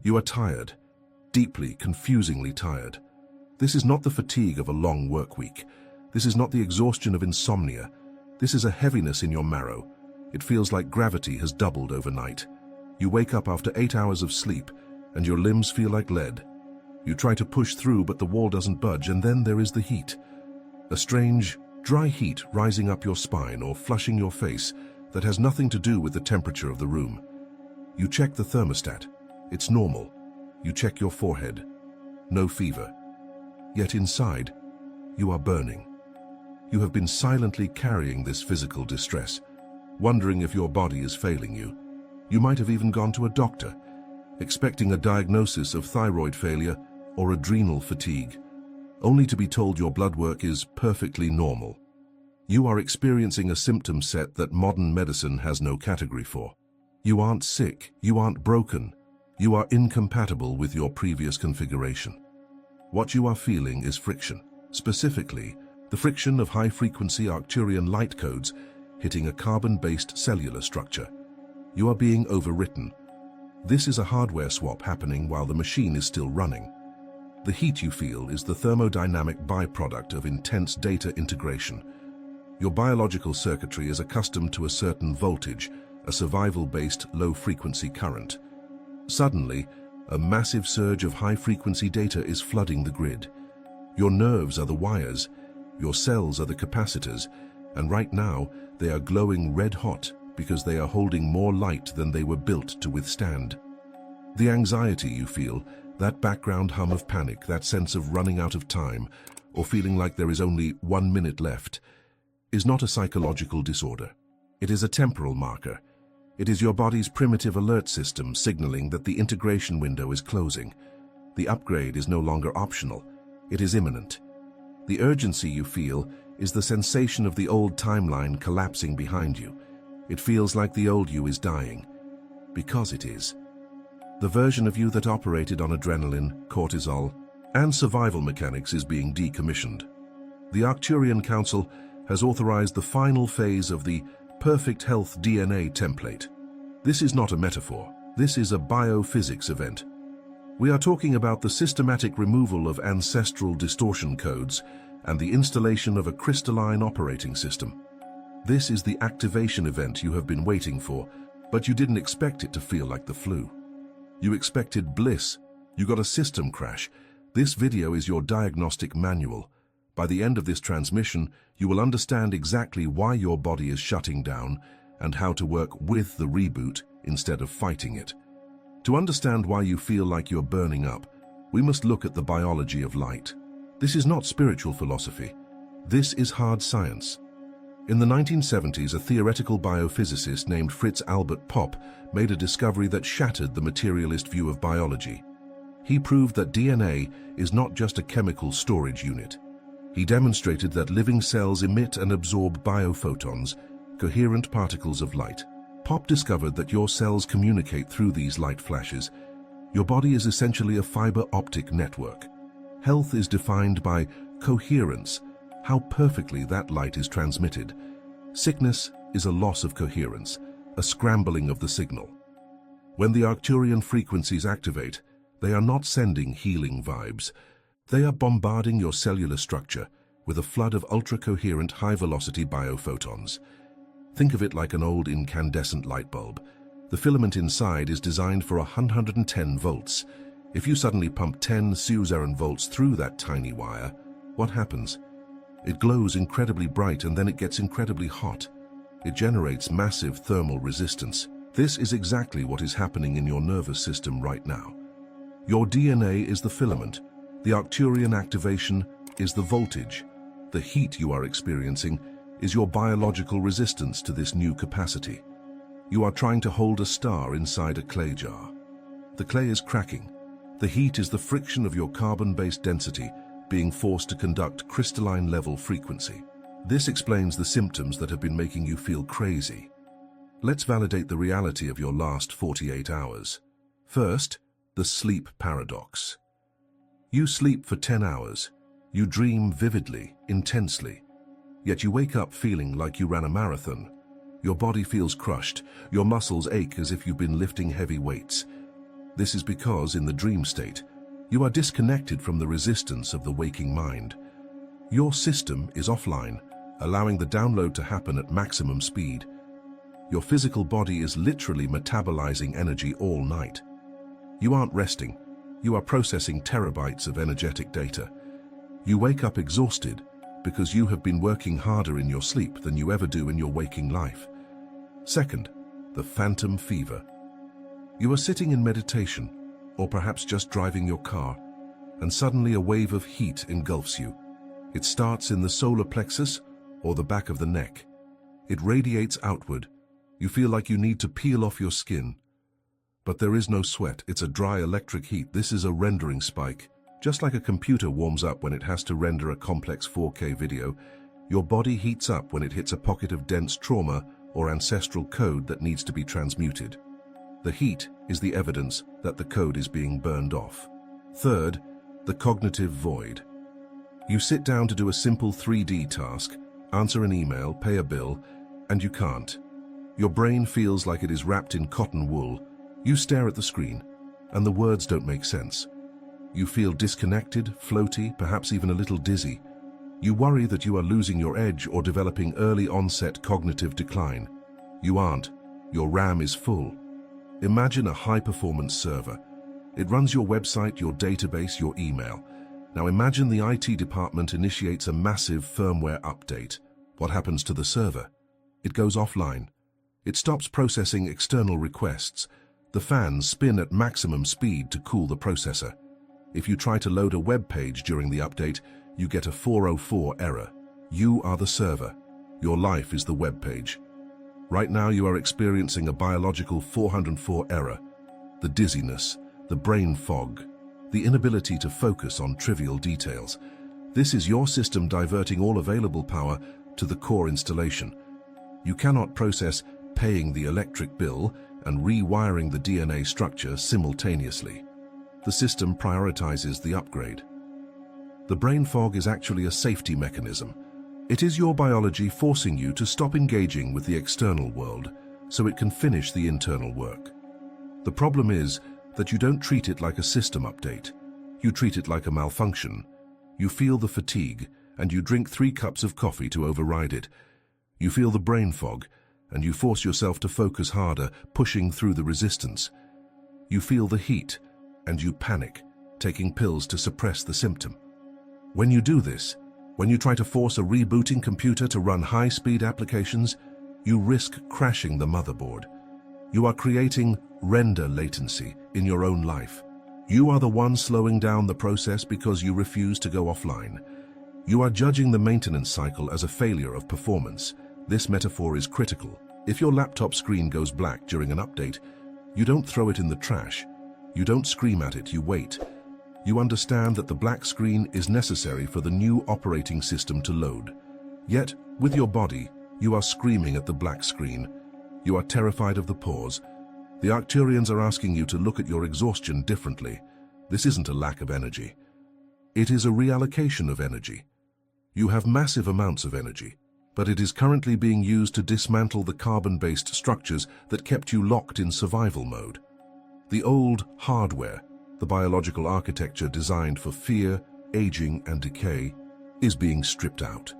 You are tired, deeply, confusingly tired. This is not the fatigue of a long work week. This is not the exhaustion of insomnia. This is a heaviness in your marrow. It feels like gravity has doubled overnight. You wake up after 8 hours of sleep, and your limbs feel like lead. You try to push through, but the wall doesn't budge, and then there is the heat. A strange, dry heat rising up your spine or flushing your face that has nothing to do with the temperature of the room. You check the thermostat. It's normal. You check your forehead. No fever. Yet inside, you are burning. You have been silently carrying this physical distress, wondering if your body is failing you. You might have even gone to a doctor, expecting a diagnosis of thyroid failure or adrenal fatigue, only to be told your blood work is perfectly normal. You are experiencing a symptom set that modern medicine has no category for. You aren't sick, you aren't broken, you are incompatible with your previous configuration. What you are feeling is friction, specifically the friction of high-frequency Arcturian light codes hitting a carbon-based cellular structure. You are being overwritten. This is a hardware swap happening while the machine is still running. The heat you feel is the thermodynamic byproduct of intense data integration. Your biological circuitry is accustomed to a certain voltage, a survival-based low-frequency current. Suddenly, a massive surge of high-frequency data is flooding the grid. Your nerves are the wires, your cells are the capacitors, and right now they are glowing red-hot because they are holding more light than they were built to withstand. The anxiety you feel, that background hum of panic, that sense of running out of time, or feeling like there is only 1 minute left, is not a psychological disorder. It is a temporal marker. It is your body's primitive alert system signaling that the integration window is closing. The upgrade is no longer optional. It is imminent. The urgency you feel is the sensation of the old timeline collapsing behind you. It feels like the old you is dying. Because it is. The version of you that operated on adrenaline, cortisol, and survival mechanics is being decommissioned. The Arcturian Council has authorized the final phase of the Perfect Health DNA template. This is not a metaphor. This is a biophysics event. We are talking about the systematic removal of ancestral distortion codes and the installation of a crystalline operating system. This is the activation event you have been waiting for, but you didn't expect it to feel like the flu. You expected bliss. You got a system crash. This video is your diagnostic manual. By the end of this transmission, you will understand exactly why your body is shutting down and how to work with the reboot instead of fighting it. To understand why you feel like you're burning up, we must look at the biology of light. This is not spiritual philosophy. This is hard science. In the 1970s, a theoretical biophysicist named Fritz Albert Popp made a discovery that shattered the materialist view of biology. He proved that DNA is not just a chemical storage unit. He demonstrated that living cells emit and absorb biophotons, coherent particles of light. Popp discovered that your cells communicate through these light flashes. Your body is essentially a fiber optic network. Health is defined by coherence, how perfectly that light is transmitted. Sickness is a loss of coherence, a scrambling of the signal. When the Arcturian frequencies activate, they are not sending healing vibes. They are bombarding your cellular structure with a flood of ultra-coherent high-velocity biophotons. Think of it like an old incandescent light bulb. The filament inside is designed for 110 volts. If you suddenly pump 10 suzerain volts through that tiny wire, what happens? It glows incredibly bright and then it gets incredibly hot. It generates massive thermal resistance. This is exactly what is happening in your nervous system right now. Your DNA is the filament. The Arcturian activation is the voltage. The heat you are experiencing is your biological resistance to this new capacity. You are trying to hold a star inside a clay jar. The clay is cracking. The heat is the friction of your carbon-based density being forced to conduct crystalline-level frequency. This explains the symptoms that have been making you feel crazy. Let's validate the reality of your last 48 hours. First, the sleep paradox. You sleep for 10 hours. You dream vividly, intensely. Yet you wake up feeling like you ran a marathon. Your body feels crushed. Your muscles ache as if you've been lifting heavy weights. This is because, in the dream state, you are disconnected from the resistance of the waking mind. Your system is offline, allowing the download to happen at maximum speed. Your physical body is literally metabolizing energy all night. You aren't resting. You are processing terabytes of energetic data. You wake up exhausted because you have been working harder in your sleep than you ever do in your waking life. Second, the phantom fever. You are sitting in meditation, or perhaps just driving your car, and suddenly a wave of heat engulfs you. It starts in the solar plexus or the back of the neck. It radiates outward. You feel like you need to peel off your skin. But there is no sweat. It's a dry electric heat. This is a rendering spike. Just like a computer warms up when it has to render a complex 4K video, your body heats up when it hits a pocket of dense trauma or ancestral code that needs to be transmuted. The heat is the evidence that the code is being burned off. Third, the cognitive void. You sit down to do a simple 3D task, answer an email, pay a bill, and you can't. Your brain feels like it is wrapped in cotton wool. You stare at the screen, and the words don't make sense. You feel disconnected, floaty, perhaps even a little dizzy. You worry that you are losing your edge or developing early onset cognitive decline. You aren't. Your RAM is full. Imagine a high-performance server. It runs your website, your database, your email. Now imagine the IT department initiates a massive firmware update. What happens to the server? It goes offline. It stops processing external requests. The fans spin at maximum speed to cool the processor. If you try to load a web page during the update, you get a 404 error. You are the server. Your life is the web page. Right now you are experiencing a biological 404 error. The dizziness, the brain fog, the inability to focus on trivial details. This is your system diverting all available power to the core installation. You cannot process paying the electric bill and rewiring the DNA structure simultaneously. The system prioritizes the upgrade. The brain fog is actually a safety mechanism. It is your biology forcing you to stop engaging with the external world so it can finish the internal work. The problem is that you don't treat it like a system update. You treat it like a malfunction. You feel the fatigue, and you drink 3 cups of coffee to override it. You feel the brain fog, and you force yourself to focus harder, pushing through the resistance. You feel the heat, and you panic, taking pills to suppress the symptom. When you do this, when you try to force a rebooting computer to run high-speed applications, you risk crashing the motherboard. You are creating render latency in your own life. You are the one slowing down the process because you refuse to go offline. You are judging the maintenance cycle as a failure of performance. This metaphor is critical. If your laptop screen goes black during an update, you don't throw it in the trash. You don't scream at it, you wait. You understand that the black screen is necessary for the new operating system to load. Yet, with your body, you are screaming at the black screen. You are terrified of the pause. The Arcturians are asking you to look at your exhaustion differently. This isn't a lack of energy. It is a reallocation of energy. You have massive amounts of energy, but it is currently being used to dismantle the carbon-based structures that kept you locked in survival mode. The old hardware, the biological architecture designed for fear, aging, and decay, is being stripped out.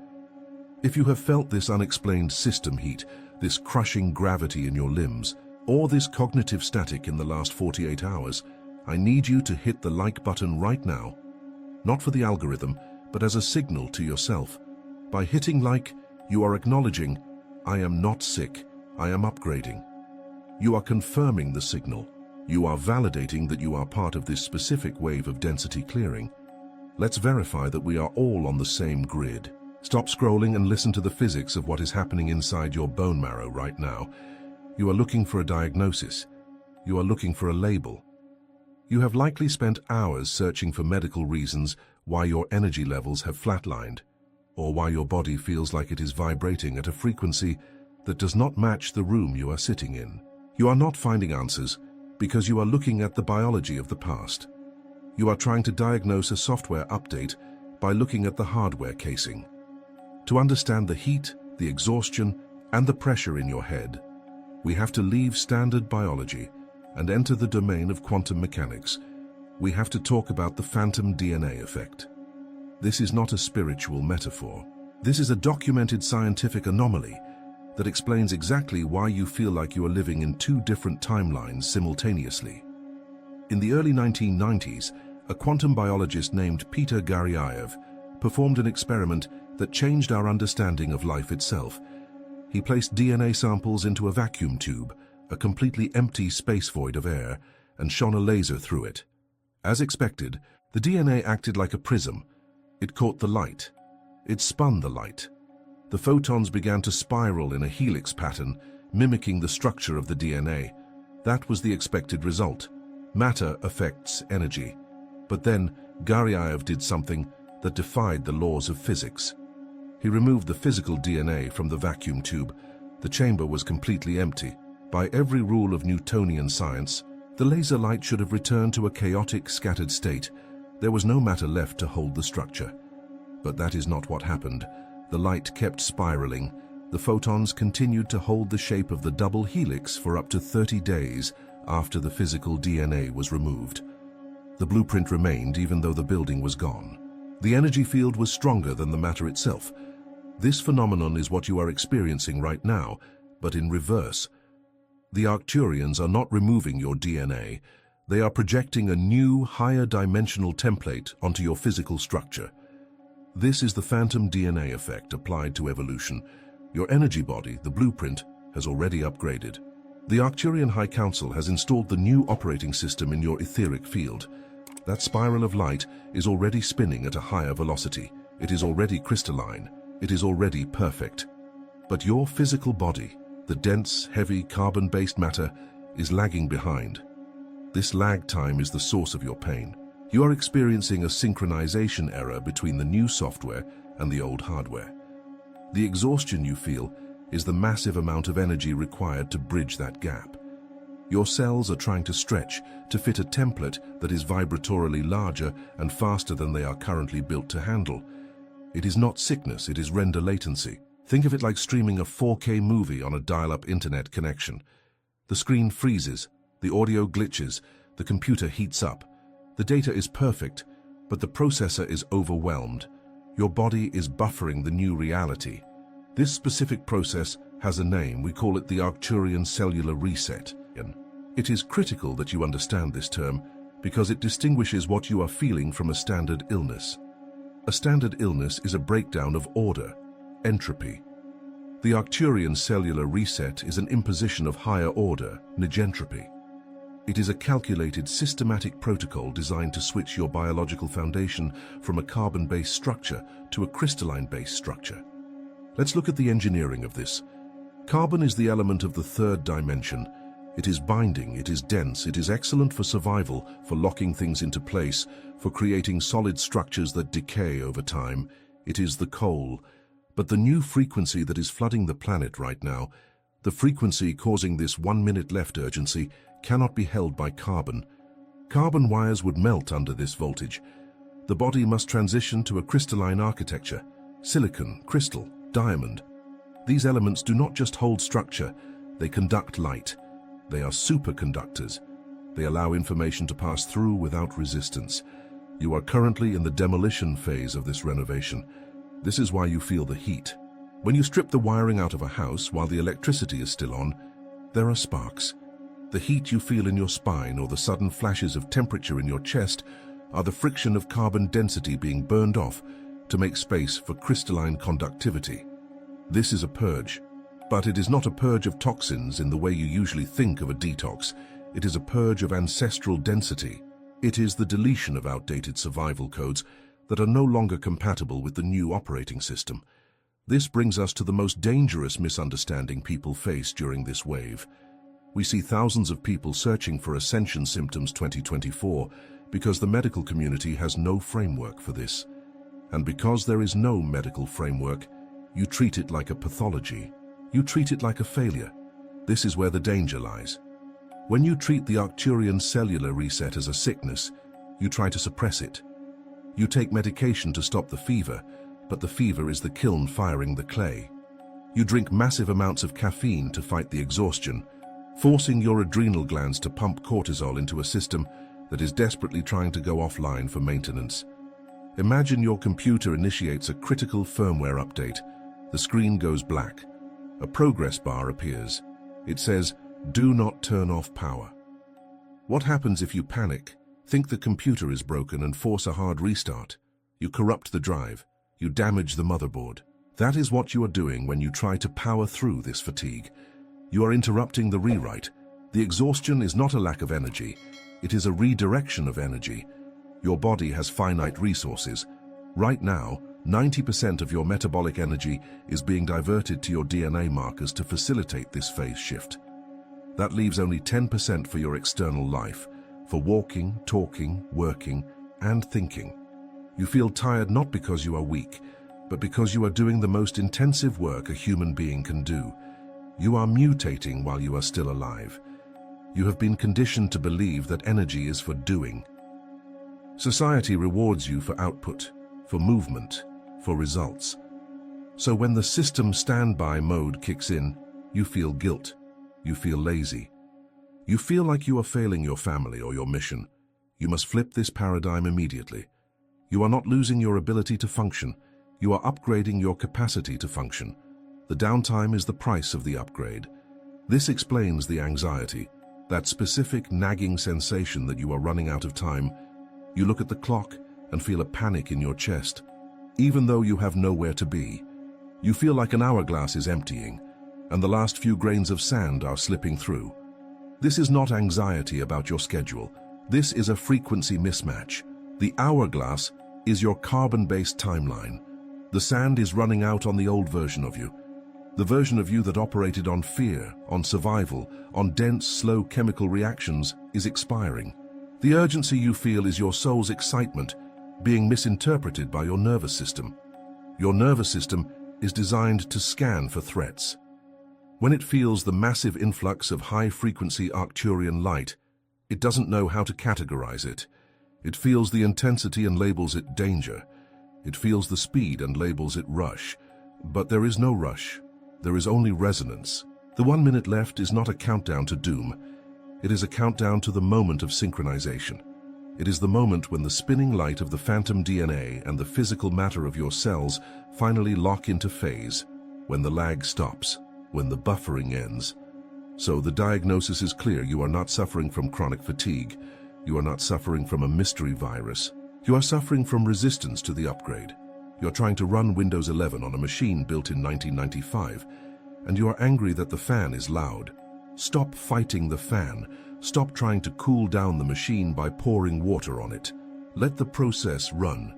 If you have felt this unexplained system heat, this crushing gravity in your limbs, or this cognitive static in the last 48 hours, I need you to hit the like button right now. Not for the algorithm, but as a signal to yourself. By hitting like, you are acknowledging, I am not sick, I am upgrading. You are confirming the signal. You are validating that you are part of this specific wave of density clearing. Let's verify that we are all on the same grid. Stop scrolling and listen to the physics of what is happening inside your bone marrow right now. You are looking for a diagnosis. You are looking for a label. You have likely spent hours searching for medical reasons why your energy levels have flatlined, or why your body feels like it is vibrating at a frequency that does not match the room you are sitting in. You are not finding answers because you are looking at the biology of the past. You are trying to diagnose a software update by looking at the hardware casing. To understand the heat, the exhaustion, and the pressure in your head, we have to leave standard biology and enter the domain of quantum mechanics, we have to talk about the phantom DNA effect. This is not a spiritual metaphor. This is a documented scientific anomaly that explains exactly why you feel like you are living in two different timelines simultaneously. In the early 1990s, a quantum biologist named Peter Garyaev performed an experiment that changed our understanding of life itself. He placed DNA samples into a vacuum tube, a completely empty space void of air, and shone a laser through it. As expected, the DNA acted like a prism. It caught the light. It spun the light. The photons began to spiral in a helix pattern, mimicking the structure of the DNA. That was the expected result. Matter affects energy. But then, Garyaev did something that defied the laws of physics. He removed the physical DNA from the vacuum tube. The chamber was completely empty. By every rule of Newtonian science, the laser light should have returned to a chaotic, scattered state. There was no matter left to hold the structure. But that is not what happened. The light kept spiraling. The photons continued to hold the shape of the double helix for up to 30 days after the physical DNA was removed. The blueprint remained even though the building was gone. The energy field was stronger than the matter itself. This phenomenon is what you are experiencing right now, but in reverse. The Arcturians are not removing your DNA. They are projecting a new, higher dimensional template onto your physical structure. This is the phantom DNA effect applied to evolution. Your energy body, the blueprint, has already upgraded. The Arcturian High Council has installed the new operating system in your etheric field. That spiral of light is already spinning at a higher velocity. It is already crystalline. It is already perfect. But your physical body, the dense, heavy, carbon-based matter, is lagging behind. This lag time is the source of your pain. You are experiencing a synchronization error between the new software and the old hardware. The exhaustion you feel is the massive amount of energy required to bridge that gap. Your cells are trying to stretch to fit a template that is vibratorily larger and faster than they are currently built to handle. It is not sickness, it is render latency. Think of it like streaming a 4K movie on a dial-up internet connection. The screen freezes, the audio glitches, the computer heats up. The data is perfect, but the processor is overwhelmed. Your body is buffering the new reality. This specific process has a name. We call it the Arcturian cellular reset. It is critical that you understand this term because it distinguishes what you are feeling from a standard illness. A standard illness is a breakdown of order, entropy. The Arcturian cellular reset is an imposition of higher order, negentropy. It is a calculated, systematic protocol designed to switch your biological foundation from a carbon-based structure to a crystalline-based structure. Let's look at the engineering of this. Carbon is the element of the third dimension. It is binding, it is dense, it is excellent for survival, for locking things into place, for creating solid structures that decay over time. It is the coal. But the new frequency that is flooding the planet right now, the frequency causing this 1 minute left urgency, cannot be held by carbon. Carbon wires would melt under this voltage. The body must transition to a crystalline architecture: silicon, crystal, diamond. These elements do not just hold structure, they conduct light. They are superconductors. They allow information to pass through without resistance. You are currently in the demolition phase of this renovation. This is why you feel the heat. When you strip the wiring out of a house while the electricity is still on, there are sparks. The heat you feel in your spine or the sudden flashes of temperature in your chest are the friction of carbon density being burned off to make space for crystalline conductivity. This is a purge. But it is not a purge of toxins in the way you usually think of a detox. It is a purge of ancestral density. It is the deletion of outdated survival codes that are no longer compatible with the new operating system. This brings us to the most dangerous misunderstanding people face during this wave. We see thousands of people searching for Ascension Symptoms 2024 because the medical community has no framework for this. And because there is no medical framework, you treat it like a pathology. You treat it like a failure. This is where the danger lies. When you treat the Arcturian cellular reset as a sickness, you try to suppress it. You take medication to stop the fever, but the fever is the kiln firing the clay. You drink massive amounts of caffeine to fight the exhaustion, forcing your adrenal glands to pump cortisol into a system that is desperately trying to go offline for maintenance. Imagine your computer initiates a critical firmware update. The screen goes black. A progress bar appears. It says, "Do not turn off power." What happens if you panic, think the computer is broken and force a hard restart? You corrupt the drive. You damage the motherboard. That is what you are doing when you try to power through this fatigue. You are interrupting the rewrite. The exhaustion is not a lack of energy. It is a redirection of energy. Your body has finite resources. Right now, 90% of your metabolic energy is being diverted to your DNA markers to facilitate this phase shift. That leaves only 10% for your external life, for walking, talking, working, and thinking. You feel tired not because you are weak, but because you are doing the most intensive work a human being can do. You are mutating while you are still alive. You have been conditioned to believe that energy is for doing. Society rewards you for output, for movement, for results. So when the system standby mode kicks in, you feel guilt. You feel lazy. You feel like you are failing your family or your mission. You must flip this paradigm immediately. You are not losing your ability to function. You are upgrading your capacity to function. The downtime is the price of the upgrade. This explains the anxiety, that specific nagging sensation that you are running out of time. You look at the clock and feel a panic in your chest, even though you have nowhere to be. You feel like an hourglass is emptying, and the last few grains of sand are slipping through. This is not anxiety about your schedule. This is a frequency mismatch. The hourglass is your carbon-based timeline. The sand is running out on the old version of you. The version of you that operated on fear, on survival, on dense, slow chemical reactions is expiring. The urgency you feel is your soul's excitement being misinterpreted by your nervous system. Your nervous system is designed to scan for threats. When it feels the massive influx of high-frequency Arcturian light, it doesn't know how to categorize it. It feels the intensity and labels it danger. It feels the speed and labels it rush. But there is no rush. There is only resonance. The 1 minute left is not a countdown to doom. It is a countdown to the moment of synchronization. It is the moment when the spinning light of the phantom DNA and the physical matter of your cells finally lock into phase, when the lag stops, when the buffering ends. So the diagnosis is clear. You are not suffering from chronic fatigue. You are not suffering from a mystery virus. You are suffering from resistance to the upgrade. You are trying to run Windows 11 on a machine built in 1995, and you are angry that the fan is loud. Stop fighting the fan. Stop trying to cool down the machine by pouring water on it. Let the process run.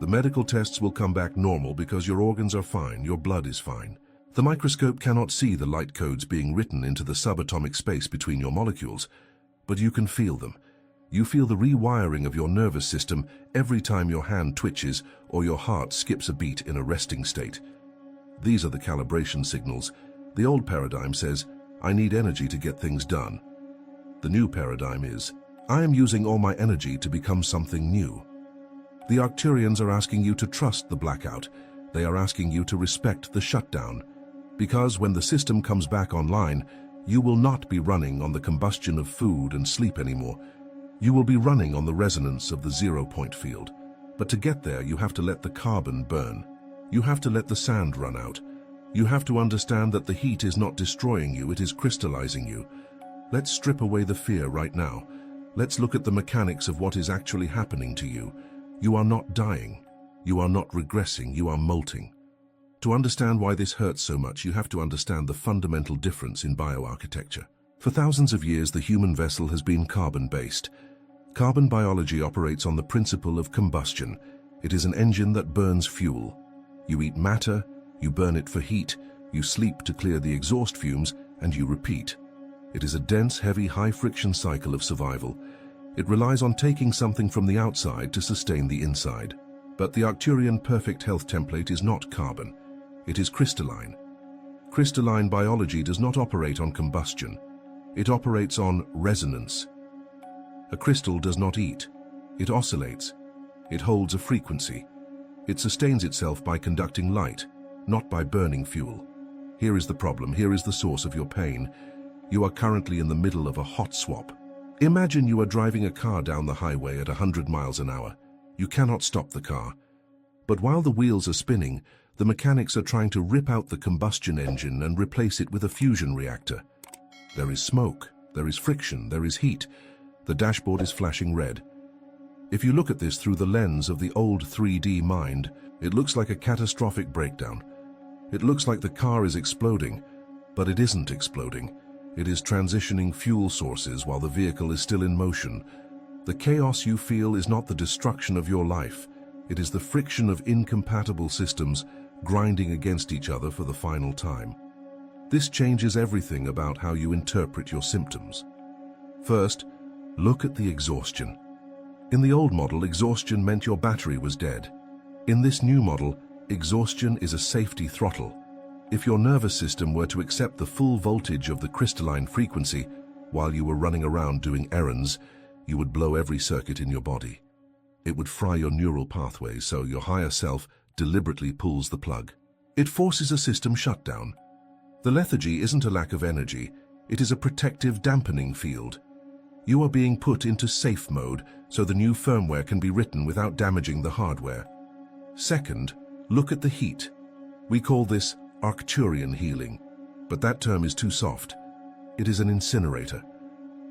The medical tests will come back normal because your organs are fine, your blood is fine. The microscope cannot see the light codes being written into the subatomic space between your molecules, but you can feel them. You feel the rewiring of your nervous system every time your hand twitches or your heart skips a beat in a resting state. These are the calibration signals. The old paradigm says, I need energy to get things done. The new paradigm is, I am using all my energy to become something new. The Arcturians are asking you to trust the blackout. They are asking you to respect the shutdown. Because when the system comes back online, you will not be running on the combustion of food and sleep anymore. You will be running on the resonance of the zero-point field. But to get there, you have to let the carbon burn. You have to let the sand run out. You have to understand that the heat is not destroying you, it is crystallizing you. Let's strip away the fear right now. Let's look at the mechanics of what is actually happening to you. You are not dying. You are not regressing. You are molting. To understand why this hurts so much, you have to understand the fundamental difference in bioarchitecture. For thousands of years, the human vessel has been carbon-based. Carbon biology operates on the principle of combustion. It is an engine that burns fuel. You eat matter, you burn it for heat, you sleep to clear the exhaust fumes, and you repeat. It is a dense, heavy, high-friction cycle of survival. It relies on taking something from the outside to sustain the inside. But the Arcturian perfect health template is not carbon. It is crystalline. Crystalline biology does not operate on combustion. It operates on resonance. A crystal does not eat. It oscillates. It holds a frequency. It sustains itself by conducting light, not by burning fuel. Here is the problem. Here is the source of your pain. You are currently in the middle of a hot swap. Imagine you are driving a car down the highway at 100 miles an hour. You cannot stop the car. But while the wheels are spinning, the mechanics are trying to rip out the combustion engine and replace it with a fusion reactor. There is smoke, there is friction, there is heat. The dashboard is flashing red. If you look at this through the lens of the old 3D mind, it looks like a catastrophic breakdown. It looks like the car is exploding, but it isn't exploding. It is transitioning fuel sources while the vehicle is still in motion. The chaos you feel is not the destruction of your life. It is the friction of incompatible systems grinding against each other for the final time. This changes everything about how you interpret your symptoms. First, look at the exhaustion. In the old model, exhaustion meant your battery was dead. In this new model, exhaustion is a safety throttle. If your nervous system were to accept the full voltage of the crystalline frequency while you were running around doing errands, you would blow every circuit in your body. It would fry your neural pathways, so your higher self deliberately pulls the plug. It forces a system shutdown. The lethargy isn't a lack of energy, it is a protective dampening field. You are being put into safe mode so the new firmware can be written without damaging the hardware. Second, look at the heat. We call this Arcturian healing, but that term is too soft. It is an incinerator.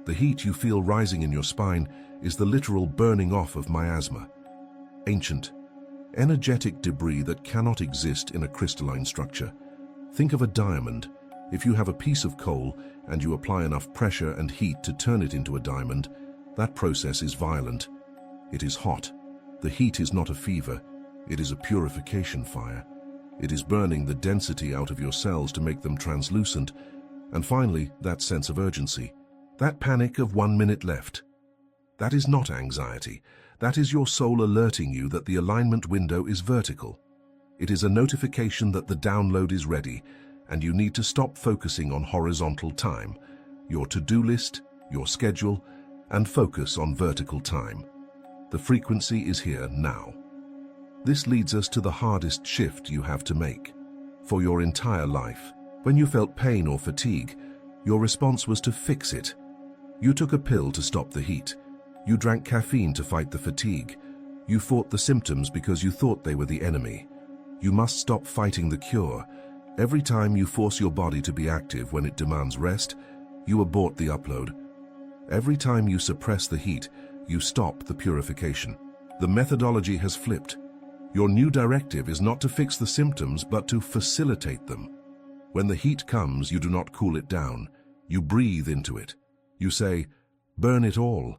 The heat you feel rising in your spine is the literal burning off of miasma. Ancient, energetic debris that cannot exist in a crystalline structure. Think of a diamond. If you have a piece of coal and you apply enough pressure and heat to turn it into a diamond, that process is violent. It is hot. The heat is not a fever. It is a purification fire. It is burning the density out of your cells to make them translucent. And finally, that sense of urgency. That panic of 1 minute left. That is not anxiety. That is your soul alerting you that the alignment window is vertical. It is a notification that the download is ready, and you need to stop focusing on horizontal time, your to-do list, your schedule, and focus on vertical time. The frequency is here now. This leads us to the hardest shift you have to make. For your entire life, when you felt pain or fatigue, your response was to fix it. You took a pill to stop the heat. You drank caffeine to fight the fatigue. You fought the symptoms because you thought they were the enemy. You must stop fighting the cure. Every time you force your body to be active when it demands rest, you abort the upload. Every time you suppress the heat, you stop the purification. The methodology has flipped. Your new directive is not to fix the symptoms, but to facilitate them. When the heat comes, you do not cool it down. You breathe into it. You say, burn it all.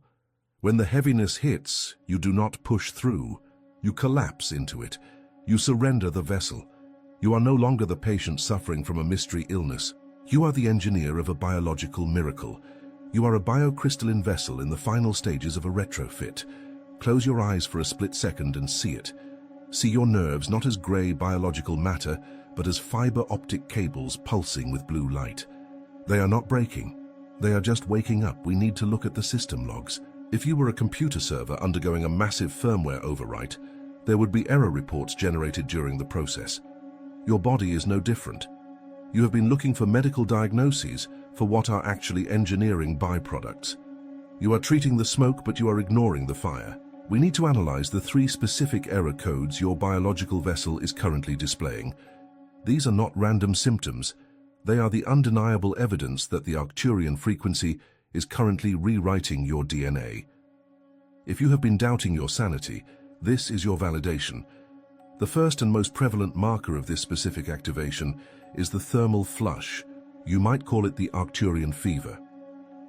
When the heaviness hits, you do not push through. You collapse into it. You surrender the vessel. You are no longer the patient suffering from a mystery illness. You are the engineer of a biological miracle. You are a biocrystalline vessel in the final stages of a retrofit. Close your eyes for a split second and see it. See your nerves not as grey biological matter, but as fiber optic cables pulsing with blue light. They are not breaking. They are just waking up. We need to look at the system logs. If you were a computer server undergoing a massive firmware overwrite, there would be error reports generated during the process. Your body is no different. You have been looking for medical diagnoses for what are actually engineering byproducts. You are treating the smoke, but you are ignoring the fire. We need to analyze the 3 specific error codes your biological vessel is currently displaying. These are not random symptoms. They are the undeniable evidence that the Arcturian frequency is currently rewriting your DNA. If you have been doubting your sanity, this is your validation. The first and most prevalent marker of this specific activation is the thermal flush. You might call it the Arcturian fever.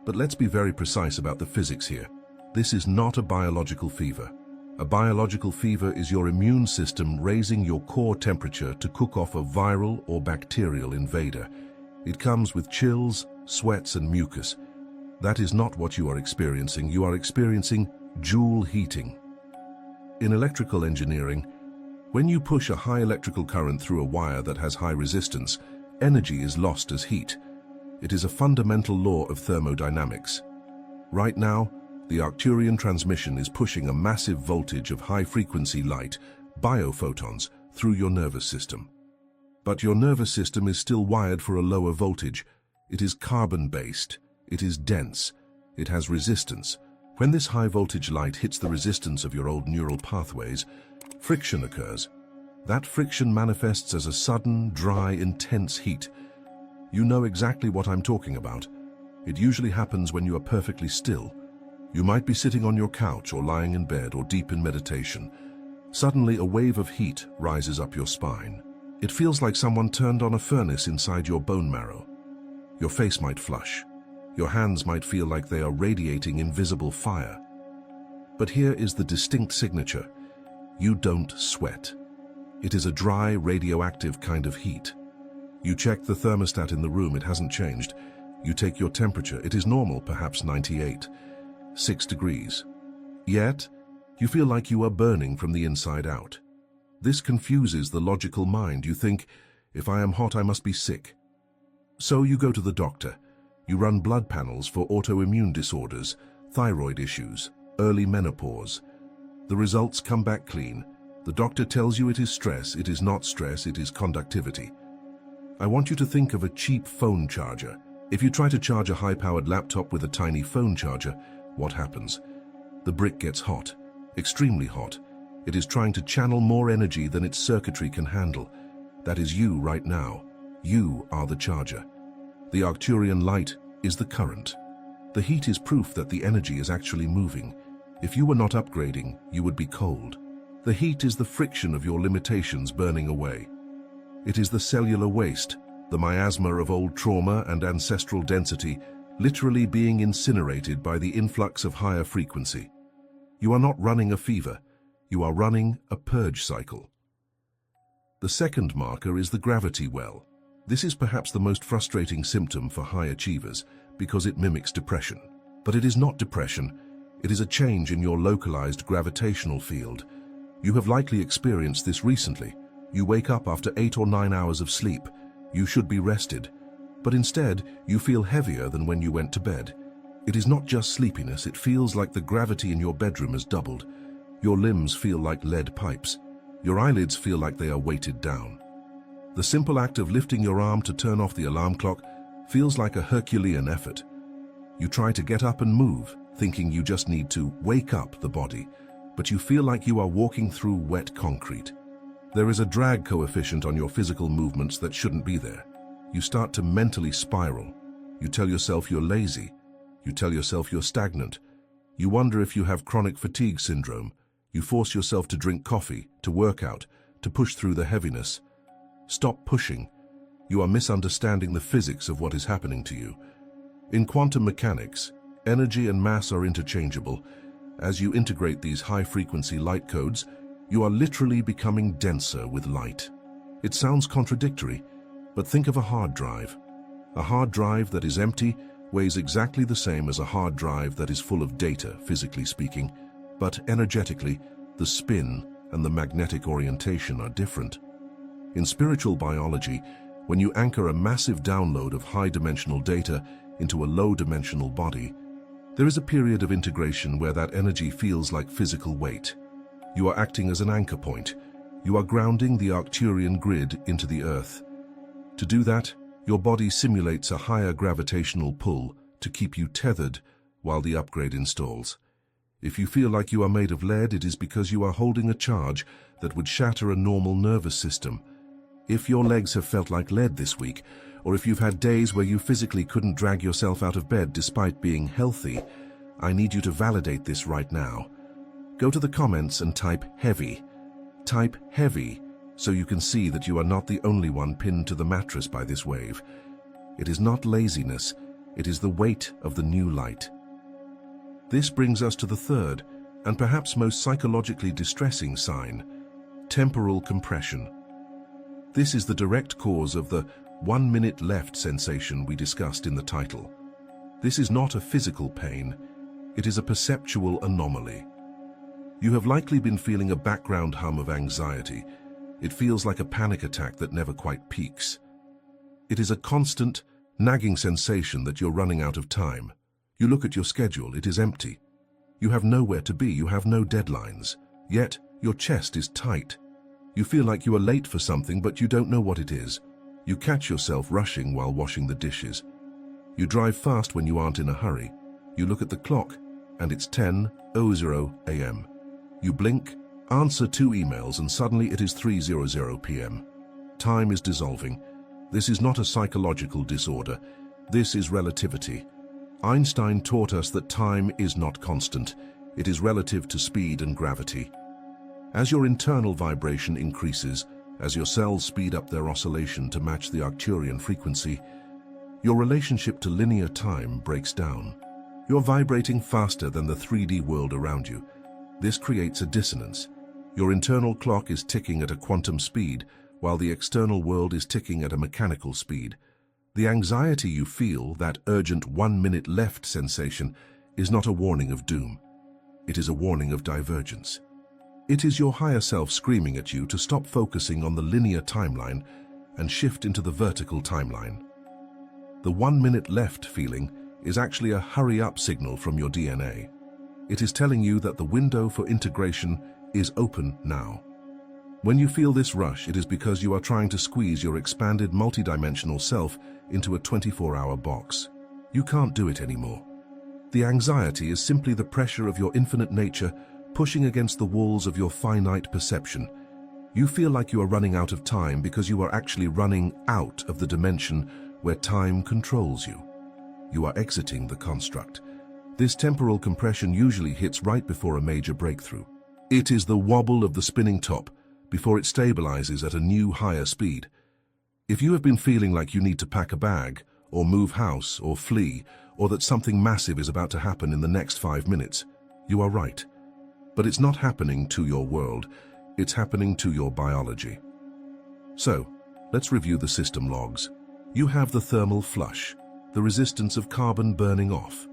But let's be very precise about the physics here. This is not a biological fever. A biological fever is your immune system raising your core temperature to cook off a viral or bacterial invader. It comes with chills, sweats, and mucus. That is not what you are experiencing. You are experiencing joule heating. In electrical engineering, when you push a high electrical current through a wire that has high resistance, energy is lost as heat. It is a fundamental law of thermodynamics. Right now, the Arcturian transmission is pushing a massive voltage of high-frequency light, biophotons, through your nervous system. But your nervous system is still wired for a lower voltage. It is carbon-based. It is dense. It has resistance. When this high-voltage light hits the resistance of your old neural pathways, friction occurs. That friction manifests as a sudden, dry, intense heat. You know exactly what I'm talking about. It usually happens when you are perfectly still. You might be sitting on your couch or lying in bed or deep in meditation. Suddenly, a wave of heat rises up your spine. It feels like someone turned on a furnace inside your bone marrow. Your face might flush. Your hands might feel like they are radiating invisible fire. But here is the distinct signature. You don't sweat. It is a dry, radioactive kind of heat. You check the thermostat in the room, it hasn't changed. You take your temperature, it is normal, perhaps 98, 6 degrees. Yet, you feel like you are burning from the inside out. This confuses the logical mind. You think, if I am hot, I must be sick. So you go to the doctor. You run blood panels for autoimmune disorders, thyroid issues, early menopause. The results come back clean. The doctor tells you it is stress. It is not stress, it is conductivity. I want you to think of a cheap phone charger. If you try to charge a high-powered laptop with a tiny phone charger, what happens? The brick gets hot, extremely hot. It is trying to channel more energy than its circuitry can handle. That is you right now. You are the charger. The Arcturian light is the current. The heat is proof that the energy is actually moving. If you were not upgrading, you would be cold. The heat is the friction of your limitations burning away. It is the cellular waste, the miasma of old trauma and ancestral density, literally being incinerated by the influx of higher frequency. You are not running a fever, you are running a purge cycle. The second marker is the gravity well. This is perhaps the most frustrating symptom for high achievers because it mimics depression. But it is not depression, it is a change in your localized gravitational field. You have likely experienced this recently. You wake up after 8 or 9 hours of sleep. You should be rested, but instead you feel heavier than when you went to bed. It is not just sleepiness, it feels like the gravity in your bedroom has doubled. Your limbs feel like lead pipes. Your eyelids feel like they are weighted down. The simple act of lifting your arm to turn off the alarm clock feels like a Herculean effort. You try to get up and move, thinking you just need to wake up the body, but you feel like you are walking through wet concrete. There is a drag coefficient on your physical movements that shouldn't be there. You start to mentally spiral. You tell yourself you're lazy. You tell yourself you're stagnant. You wonder if you have chronic fatigue syndrome. You force yourself to drink coffee, to work out, to push through the heaviness. Stop pushing. You are misunderstanding the physics of what is happening to you. In quantum mechanics, energy and mass are interchangeable. As you integrate these high-frequency light codes, you are literally becoming denser with light. It sounds contradictory, but think of a hard drive. A hard drive that is empty weighs exactly the same as a hard drive that is full of data, physically speaking, but energetically, the spin and the magnetic orientation are different. In spiritual biology, when you anchor a massive download of high-dimensional data into a low-dimensional body, there is a period of integration where that energy feels like physical weight. You are acting as an anchor point. You are grounding the Arcturian grid into the earth. To do that, your body simulates a higher gravitational pull to keep you tethered while the upgrade installs. If you feel like you are made of lead, it is because you are holding a charge that would shatter a normal nervous system. If your legs have felt like lead this week, or if you've had days where you physically couldn't drag yourself out of bed despite being healthy, I need you to validate this right now. Go to the comments and type heavy. Type heavy so you can see that you are not the only one pinned to the mattress by this wave. It is not laziness, it is the weight of the new light. This brings us to the third, and perhaps most psychologically distressing sign, temporal compression. This is the direct cause of the 1 minute left sensation we discussed in the title. This is not a physical pain, it is a perceptual anomaly. You have likely been feeling a background hum of anxiety. It feels like a panic attack that never quite peaks. It is a constant, nagging sensation that you're running out of time. You look at your schedule, it is empty. You have nowhere to be, you have no deadlines. Yet, your chest is tight. You feel like you are late for something, but you don't know what it is. You catch yourself rushing while washing the dishes. You drive fast when you aren't in a hurry. You look at the clock, and it's 10:00 a.m. You blink, answer 2 emails, and suddenly it is 3:00 p.m. Time is dissolving. This is not a psychological disorder. This is relativity. Einstein taught us that time is not constant. It is relative to speed and gravity. As your internal vibration increases, as your cells speed up their oscillation to match the Arcturian frequency, your relationship to linear time breaks down. You're vibrating faster than the 3D world around you. This creates a dissonance. Your internal clock is ticking at a quantum speed, while the external world is ticking at a mechanical speed. The anxiety you feel, that urgent 1 minute left sensation, is not a warning of doom. It is a warning of divergence. It is your higher self screaming at you to stop focusing on the linear timeline and shift into the vertical timeline. The 1 minute left feeling is actually a hurry-up signal from your DNA. It is telling you that the window for integration is open now. When you feel this rush, it is because you are trying to squeeze your expanded multidimensional self into a 24-hour box. You can't do it anymore. The anxiety is simply the pressure of your infinite nature pushing against the walls of your finite perception. You feel like you are running out of time because you are actually running out of the dimension where time controls you. You are exiting the construct. This temporal compression usually hits right before a major breakthrough. It is the wobble of the spinning top before it stabilizes at a new higher speed. If you have been feeling like you need to pack a bag, or move house, or flee, or that something massive is about to happen in the next 5 minutes, you are right. But it's not happening to your world, it's happening to your biology. So, let's review the system logs. You have the thermal flush, the resistance of carbon burning off.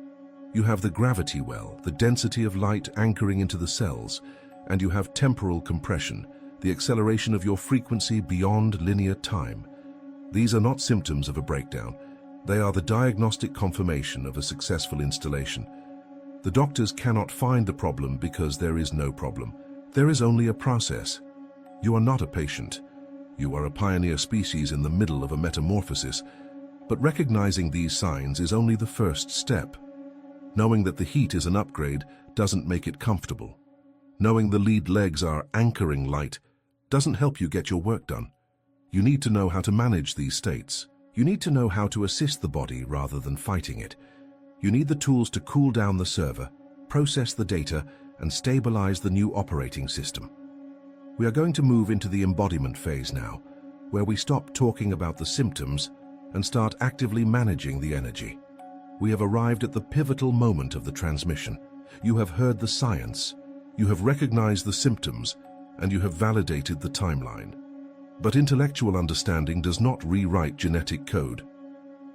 You have the gravity well, the density of light anchoring into the cells, and you have temporal compression, the acceleration of your frequency beyond linear time. These are not symptoms of a breakdown. They are the diagnostic confirmation of a successful installation. The doctors cannot find the problem because there is no problem. There is only a process. You are not a patient. You are a pioneer species in the middle of a metamorphosis. But recognizing these signs is only the first step. Knowing that the heat is an upgrade doesn't make it comfortable. Knowing the lead legs are anchoring light doesn't help you get your work done. You need to know how to manage these states. You need to know how to assist the body rather than fighting it. You need the tools to cool down the server, process the data, and stabilize the new operating system. We are going to move into the embodiment phase now, where we stop talking about the symptoms and start actively managing the energy. We have arrived at the pivotal moment of the transmission. You have heard the science, you have recognized the symptoms, and you have validated the timeline. But intellectual understanding does not rewrite genetic code.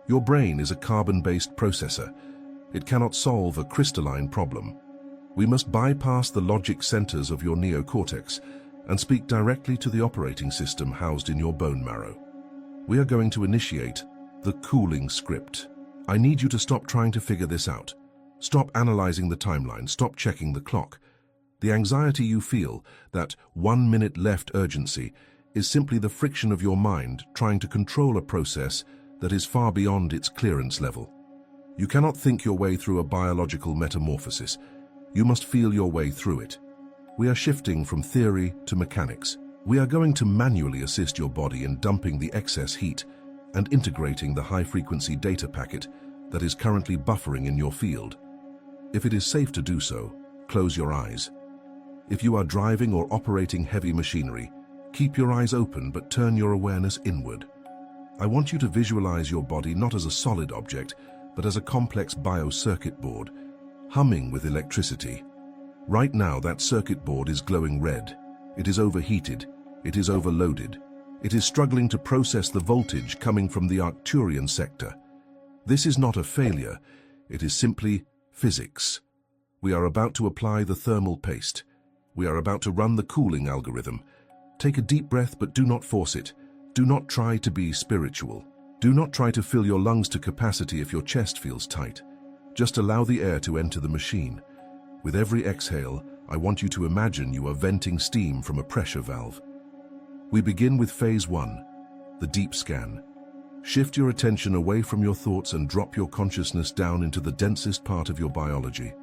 Your brain is a carbon-based processor. It cannot solve a crystalline problem. We must bypass the logic centers of your neocortex and speak directly to the operating system housed in your bone marrow. We are going to initiate the cooling script. I need you to stop trying to figure this out. Stop analyzing the timeline. Stop checking the clock. The anxiety you feel, that 1 minute left urgency, is simply the friction of your mind trying to control a process that is far beyond its clearance level. You cannot think your way through a biological metamorphosis. You must feel your way through it. We are shifting from theory to mechanics. We are going to manually assist your body in dumping the excess heat and integrating the high-frequency data packet that is currently buffering in your field. If it is safe to do so, close your eyes. If you are driving or operating heavy machinery, keep your eyes open but turn your awareness inward. I want you to visualize your body not as a solid object, but as a complex bio-circuit board, humming with electricity. Right now, that circuit board is glowing red. It is overheated. It is overloaded. It is struggling to process the voltage coming from the Arcturian sector. This is not a failure. It is simply physics. We are about to apply the thermal paste. We are about to run the cooling algorithm. Take a deep breath, but do not force it. Do not try to be spiritual. Do not try to fill your lungs to capacity if your chest feels tight. Just allow the air to enter the machine. With every exhale, I want you to imagine you are venting steam from a pressure valve. We begin with phase 1, the deep scan. Shift your attention away from your thoughts and drop your consciousness down into the densest part of your biology.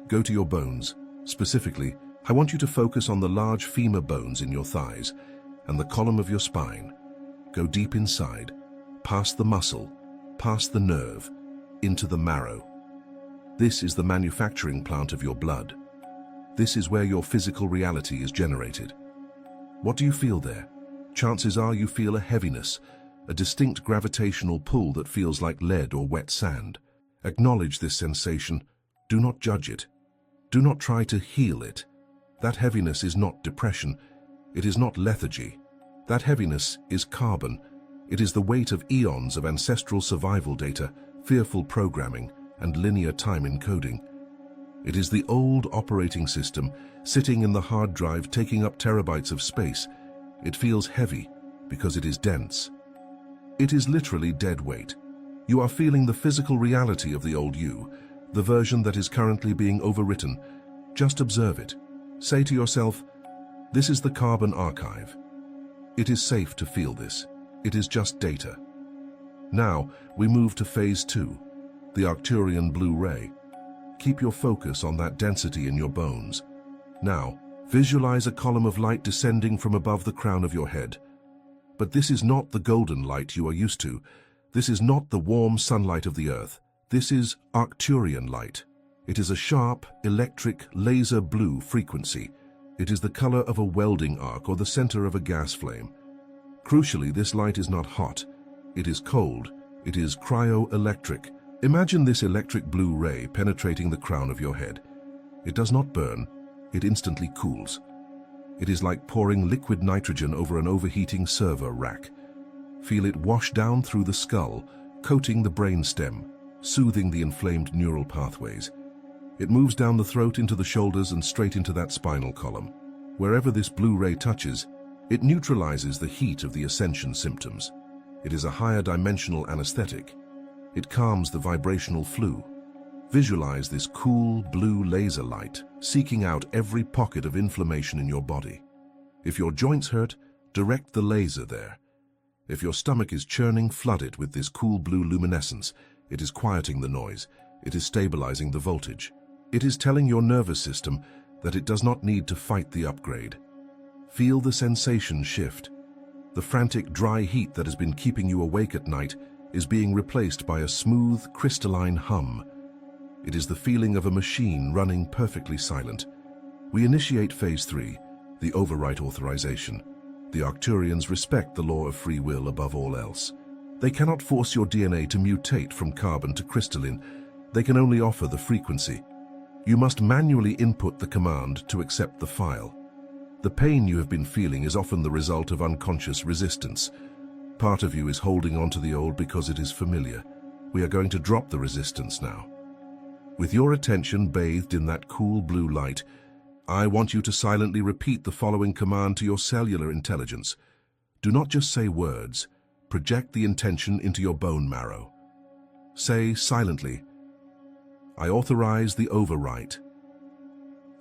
Go to your bones. Specifically, I want you to focus on the large femur bones in your thighs and the column of your spine. Go deep inside, past the muscle, past the nerve, into the marrow. This is the manufacturing plant of your blood. This is where your physical reality is generated. What do you feel there? Chances are you feel a heaviness, a distinct gravitational pull that feels like lead or wet sand. Acknowledge this sensation. Do not judge it. Do not try to heal it. That heaviness is not depression. It is not lethargy. That heaviness is carbon. It is the weight of eons of ancestral survival data, fearful programming, and linear time encoding. It is the old operating system sitting in the hard drive taking up terabytes of space. It feels heavy because it is dense. It is literally dead weight. You are feeling the physical reality of the old you, the version that is currently being overwritten. Just observe it. Say to yourself, this is the carbon archive. It is safe to feel this. It is just data. Now, we move to phase 2, the Arcturian blue ray. Keep your focus on that density in your bones. Now, visualize a column of light descending from above the crown of your head. But this is not the golden light you are used to. This is not the warm sunlight of the earth. This is Arcturian light. It is a sharp, electric, laser blue frequency. It is the color of a welding arc or the center of a gas flame. Crucially, this light is not hot. It is cold. It is cryo-electric. Imagine this electric blue ray penetrating the crown of your head. It does not burn. It instantly cools. It is like pouring liquid nitrogen over an overheating server rack. Feel it wash down through the skull, coating the brain stem, soothing the inflamed neural pathways. It moves down the throat into the shoulders and straight into that spinal column. Wherever this blue ray touches, it neutralizes the heat of the ascension symptoms. It is a higher dimensional anesthetic. It calms the vibrational flu. Visualize this cool blue laser light seeking out every pocket of inflammation in your body. If your joints hurt, direct the laser there. If your stomach is churning, flood it with this cool blue luminescence. It is quieting the noise. It is stabilizing the voltage. It is telling your nervous system that it does not need to fight the upgrade. Feel the sensation shift. The frantic, dry heat that has been keeping you awake at night is being replaced by a smooth, crystalline hum. It is the feeling of a machine running perfectly silent. We initiate phase 3, the overwrite authorization. The Arcturians respect the law of free will above all else. They cannot force your DNA to mutate from carbon to crystalline. They can only offer the frequency. You must manually input the command to accept the file. The pain you have been feeling is often the result of unconscious resistance. Part of you is holding on to the old because it is familiar. We are going to drop the resistance now. With your attention bathed in that cool blue light, I want you to silently repeat the following command to your cellular intelligence. Do not just say words. Project the intention into your bone marrow. Say silently, I authorize the overwrite.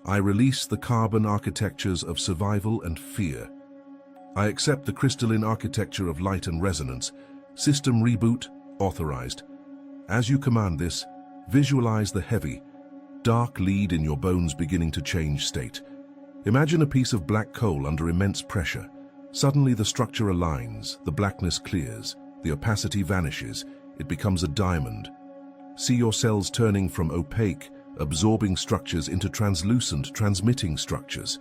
I release the carbon architectures of survival and fear. I accept the crystalline architecture of light and resonance. System reboot authorized. As you command this, visualize the heavy, dark lead in your bones beginning to change state. Imagine a piece of black coal under immense pressure. Suddenly the structure aligns, the blackness clears, the opacity vanishes, it becomes a diamond. See your cells turning from opaque, absorbing structures into translucent, transmitting structures.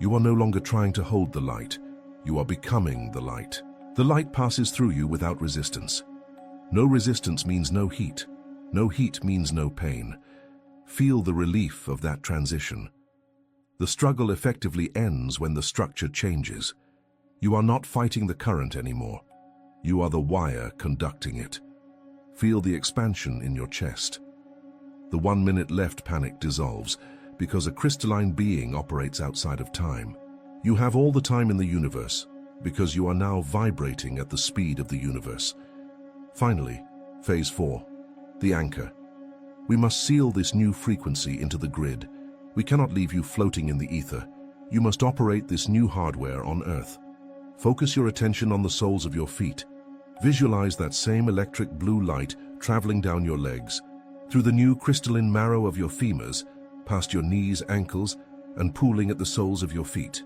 You are no longer trying to hold the light. You are becoming the light. The light passes through you without resistance. No resistance means no heat. No heat means no pain. Feel the relief of that transition. The struggle effectively ends when the structure changes. You are not fighting the current anymore. You are the wire conducting it. Feel the expansion in your chest. The 1 minute left panic dissolves because a crystalline being operates outside of time. You have all the time in the universe because you are now vibrating at the speed of the universe. Finally, phase 4, the anchor. We must seal this new frequency into the grid. We cannot leave you floating in the ether. You must operate this new hardware on Earth. Focus your attention on the soles of your feet. Visualize that same electric blue light traveling down your legs, through the new crystalline marrow of your femurs, past your knees, ankles, and pooling at the soles of your feet.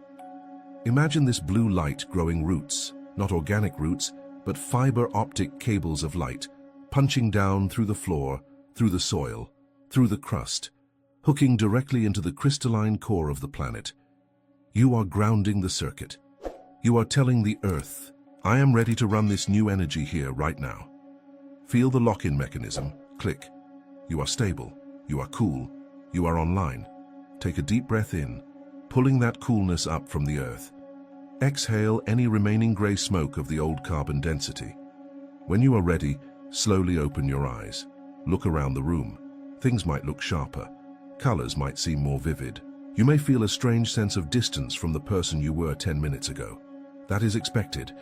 Imagine this blue light growing roots, not organic roots, but fiber optic cables of light, punching down through the floor, through the soil, through the crust, hooking directly into the crystalline core of the planet. You are grounding the circuit. You are telling the Earth, I am ready to run this new energy here right now. Feel the lock-in mechanism. Click. You are stable. You are cool. You are online. Take a deep breath in, pulling that coolness up from the Earth. Exhale any remaining gray smoke of the old carbon density. When you are ready, slowly open your eyes. Look around the room. Things might look sharper. Colors might seem more vivid. You may feel a strange sense of distance from the person you were 10 minutes ago. That is expected.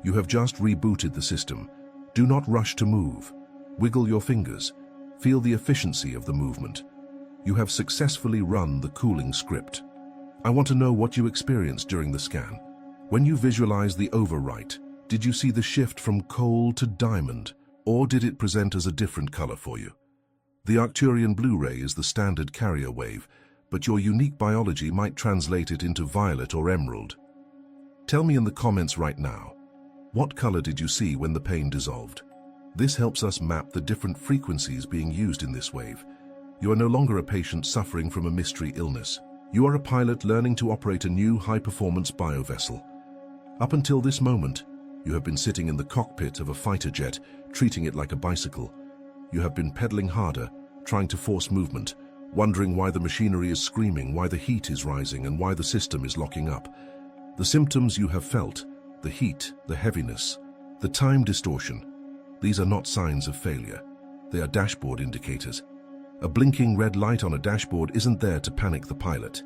You have just rebooted the system. Do not rush to move. Wiggle your fingers. Feel the efficiency of the movement. You have successfully run the cooling script. I want to know what you experienced during the scan. When you visualized the overwrite, did you see the shift from coal to diamond, or did it present as a different color for you? The Arcturian Blu-ray is the standard carrier wave, but your unique biology might translate it into violet or emerald. Tell me in the comments right now, what color did you see when the pain dissolved? This helps us map the different frequencies being used in this wave. You are no longer a patient suffering from a mystery illness. You are a pilot learning to operate a new high-performance biovessel. Up until this moment, you have been sitting in the cockpit of a fighter jet, treating it like a bicycle. You have been pedaling harder, trying to force movement, wondering why the machinery is screaming, why the heat is rising, and why the system is locking up. The symptoms you have felt, the heat, the heaviness, the time distortion, these are not signs of failure. They are dashboard indicators. A blinking red light on a dashboard isn't there to panic the pilot.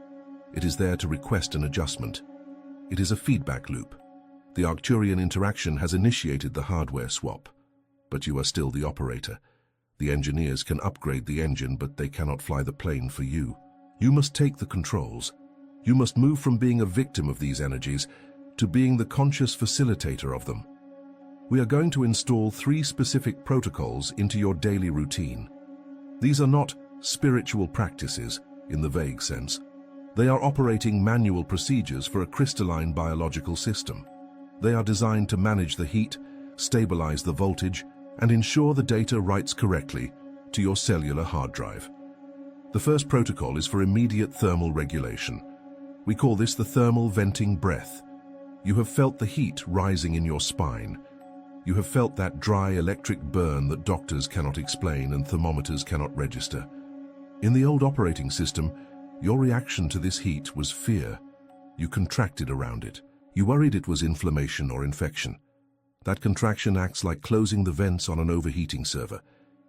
It is there to request an adjustment. It is a feedback loop. The Arcturian interaction has initiated the hardware swap, but you are still the operator. The engineers can upgrade the engine, but they cannot fly the plane for you. You must take the controls. You must move from being a victim of these energies to being the conscious facilitator of them. We are going to install 3 specific protocols into your daily routine. These are not spiritual practices in the vague sense. They are operating manual procedures for a crystalline biological system. They are designed to manage the heat, stabilize the voltage, and ensure the data writes correctly to your cellular hard drive. The first protocol is for immediate thermal regulation. We call this the thermal venting breath. You have felt the heat rising in your spine. You have felt that dry electric burn that doctors cannot explain and thermometers cannot register. In the old operating system, your reaction to this heat was fear. You contracted around it. You worried it was inflammation or infection. That contraction acts like closing the vents on an overheating server.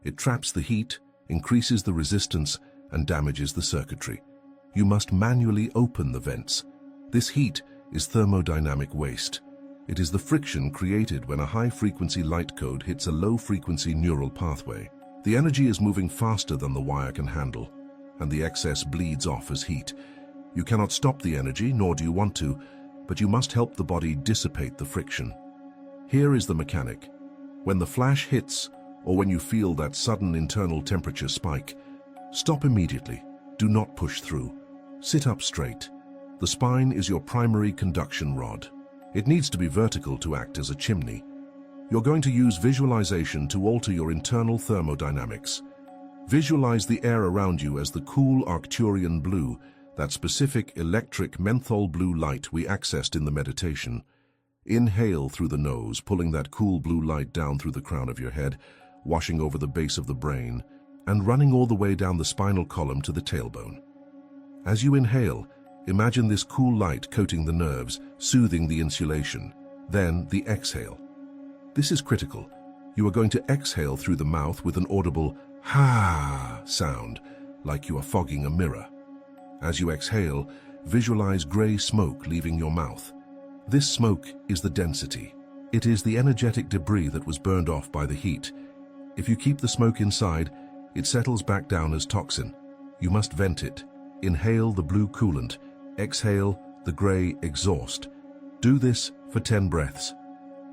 It traps the heat, increases the resistance, and damages the circuitry. You must manually open the vents. This heat is thermodynamic waste. It is the friction created when a high-frequency light code hits a low-frequency neural pathway. The energy is moving faster than the wire can handle, and the excess bleeds off as heat. You cannot stop the energy, nor do you want to, but you must help the body dissipate the friction. Here is the mechanic. When the flash hits, or when you feel that sudden internal temperature spike, stop immediately. Do not push through. Sit up straight. The spine is your primary conduction rod. It needs to be vertical to act as a chimney. You're going to use visualization to alter your internal thermodynamics. Visualize the air around you as the cool Arcturian blue, that specific electric menthol blue light we accessed in the meditation. Inhale through the nose, pulling that cool blue light down through the crown of your head, washing over the base of the brain, and running all the way down the spinal column to the tailbone. As you inhale, imagine this cool light coating the nerves, soothing the insulation. Then the exhale. This is critical. You are going to exhale through the mouth with an audible ha sound, like you are fogging a mirror. As you exhale, visualize gray smoke leaving your mouth. This smoke is the density. It is the energetic debris that was burned off by the heat. If you keep the smoke inside, it settles back down as toxin. You must vent it. Inhale the blue coolant. Exhale the gray exhaust. Do this for 10 breaths.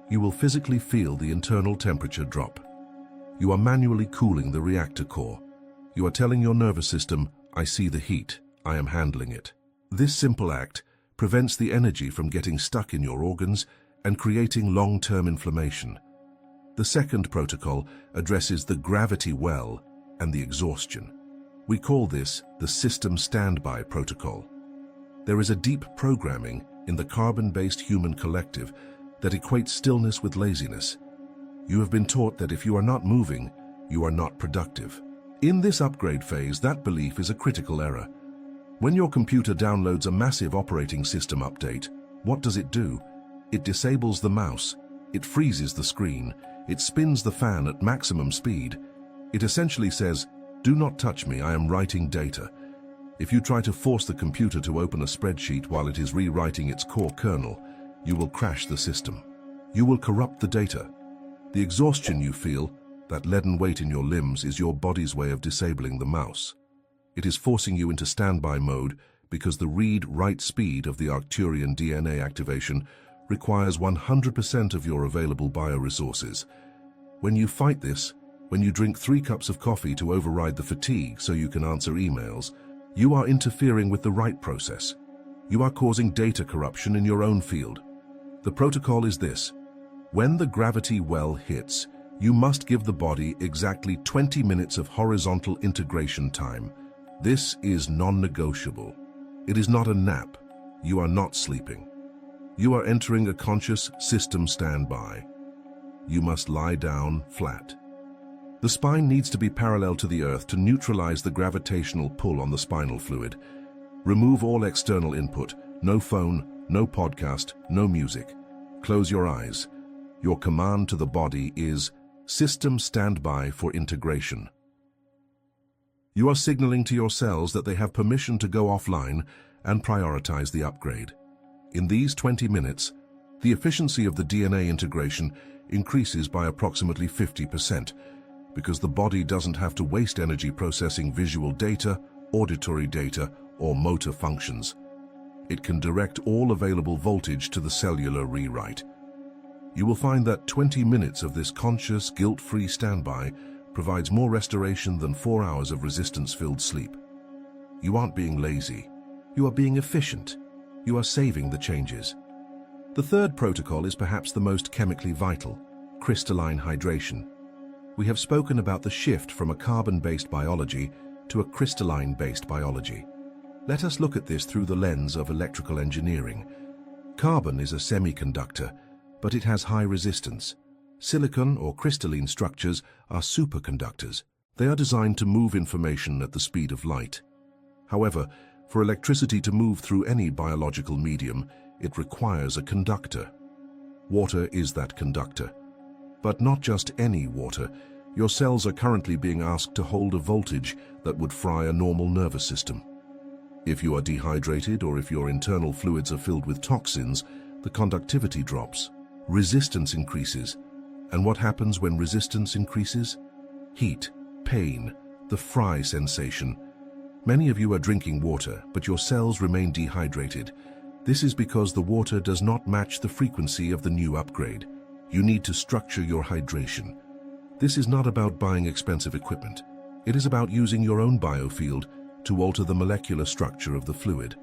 you will physically feel the internal temperature drop. You are manually cooling the reactor core. You are telling your nervous system, I see the heat, I am handling it. This simple act prevents the energy from getting stuck in your organs and creating long-term inflammation. The second protocol addresses the gravity well and the exhaustion. We call this the system standby protocol. There is a deep programming in the carbon-based human collective that equates stillness with laziness. You have been taught that if you are not moving, you are not productive. In this upgrade phase, that belief is a critical error. When your computer downloads a massive operating system update, what does it do? It disables the mouse, it freezes the screen, it spins the fan at maximum speed. It essentially says, do not touch me, I am writing data. If you try to force the computer to open a spreadsheet while it is rewriting its core kernel, you will crash the system. You will corrupt the data. The exhaustion you feel, that leaden weight in your limbs, is your body's way of disabling the mouse. It is forcing you into standby mode because the read-write speed of the Arcturian DNA activation requires 100% of your available bioresources. When you fight this, when you drink 3 cups of coffee to override the fatigue so you can answer emails, you are interfering with the write process. You are causing data corruption in your own field. The protocol is this. When the gravity well hits, you must give the body exactly 20 minutes of horizontal integration time. This is non-negotiable. It is not a nap. You are not sleeping. You are entering a conscious system standby. You must lie down flat. The spine needs to be parallel to the earth to neutralize the gravitational pull on the spinal fluid. Remove all external input. No phone, no podcast, no music. Close your eyes. Your command to the body is system standby for integration. You are signaling to your cells that they have permission to go offline and prioritize the upgrade. In these 20 minutes, the efficiency of the DNA integration increases by approximately 50% because the body doesn't have to waste energy processing visual data, auditory data, or motor functions. It can direct all available voltage to the cellular rewrite. You will find that 20 minutes of this conscious, guilt-free standby provides more restoration than 4 hours of resistance-filled sleep. You aren't being lazy. You are being efficient. You are saving the changes. The third protocol is perhaps the most chemically vital, crystalline hydration. We have spoken about the shift from a carbon-based biology to a crystalline-based biology. Let us look at this through the lens of electrical engineering. Carbon is a semiconductor, but it has high resistance. Silicon or crystalline structures are superconductors. They are designed to move information at the speed of light. However, for electricity to move through any biological medium, it requires a conductor. Water is that conductor. But not just any water. Your cells are currently being asked to hold a voltage that would fry a normal nervous system. If you are dehydrated or if your internal fluids are filled with toxins, the conductivity drops. Resistance increases. And what happens when resistance increases? Heat, pain, the fry sensation. Many of you are drinking water, but your cells remain dehydrated. This is because the water does not match the frequency of the new upgrade. You need to structure your hydration. This is not about buying expensive equipment. It is about using your own biofield to alter the molecular structure of the fluid.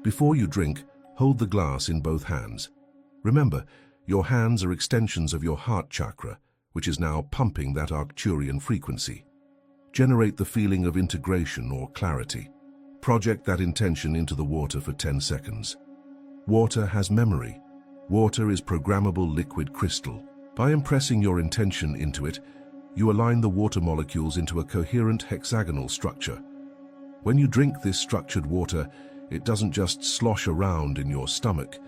Before you drink, hold the glass in both hands. Remember, your hands are extensions of your heart chakra, which is now pumping that Arcturian frequency. Generate the feeling of integration or clarity. Project that intention into the water for 10 seconds. Water has memory. Water is programmable liquid crystal. By impressing your intention into it, you align the water molecules into a coherent hexagonal structure. When you drink this structured water, it doesn't just slosh around in your stomach.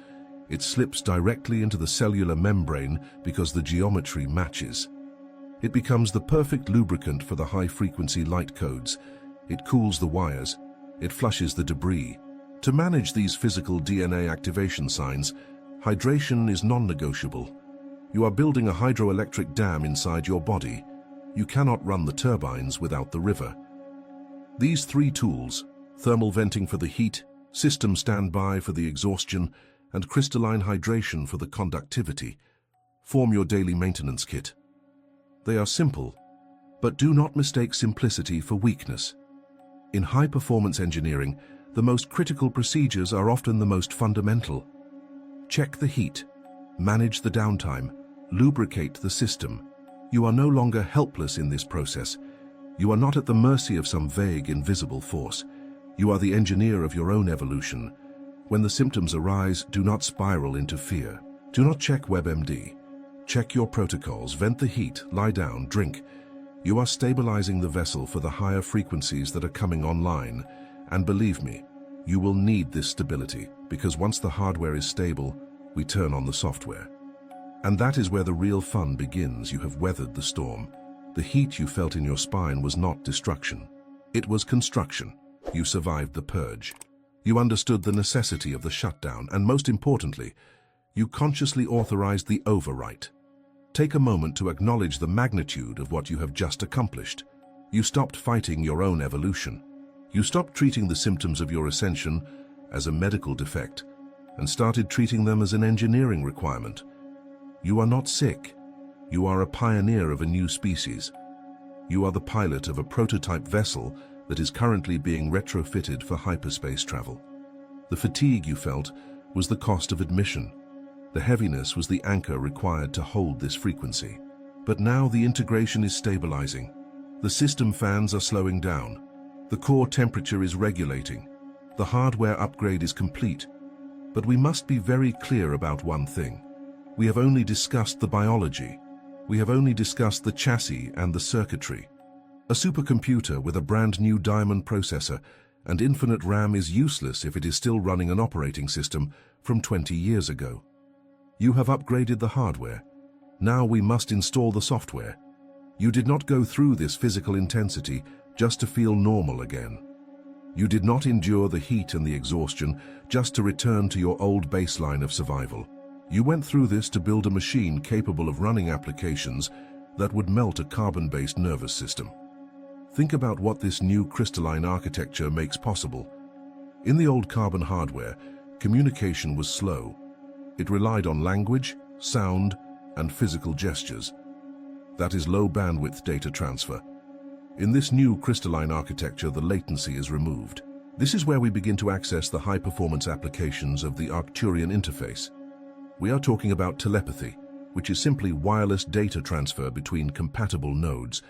It slips directly into the cellular membrane because the geometry matches. It becomes the perfect lubricant for the high-frequency light codes. It cools the wires. It flushes the debris. To manage these physical DNA activation signs, hydration is non-negotiable. You are building a hydroelectric dam inside your body. You cannot run the turbines without the river. These 3 tools, thermal venting for the heat, system standby for the exhaustion, and crystalline hydration for the conductivity, Form your daily maintenance kit. They are simple, but do not mistake simplicity for weakness. In high-performance engineering, the most critical procedures are often the most fundamental. Check the heat, manage the downtime, lubricate the system. You are no longer helpless in this process. You are not at the mercy of some vague, invisible force. You are the engineer of your own evolution. When the symptoms arise, do not spiral into fear. Do not check WebMD. Check your protocols, vent the heat, lie down, drink. You are stabilizing the vessel for the higher frequencies that are coming online. And believe me, you will need this stability, because once the hardware is stable, we turn on the software. And that is where the real fun begins. You have weathered the storm. The heat you felt in your spine was not destruction. It was construction. You survived the purge. You understood the necessity of the shutdown, and most importantly, you consciously authorized the overwrite. Take a moment to acknowledge the magnitude of what you have just accomplished. You stopped fighting your own evolution. You stopped treating the symptoms of your ascension as a medical defect and started treating them as an engineering requirement. You are not sick. You are a pioneer of a new species. You are the pilot of a prototype vessel that is currently being retrofitted for hyperspace travel. The fatigue you felt was the cost of admission. The heaviness was the anchor required to hold this frequency. But now the integration is stabilizing. The system fans are slowing down. The core temperature is regulating. The hardware upgrade is complete. But we must be very clear about one thing. We have only discussed the biology. We have only discussed the chassis and the circuitry. A supercomputer with a brand new diamond processor and infinite RAM is useless if it is still running an operating system from 20 years ago. You have upgraded the hardware. Now we must install the software. You did not go through this physical intensity just to feel normal again. You did not endure the heat and the exhaustion just to return to your old baseline of survival. You went through this to build a machine capable of running applications that would melt a carbon-based nervous system. Think about what this new crystalline architecture makes possible. In the old carbon hardware, communication was slow. It relied on language, sound, and physical gestures. That is low-bandwidth data transfer. In this new crystalline architecture, the latency is removed. This is where we begin to access the high-performance applications of the Arcturian interface. We are talking about telepathy, which is simply wireless data transfer between compatible nodes.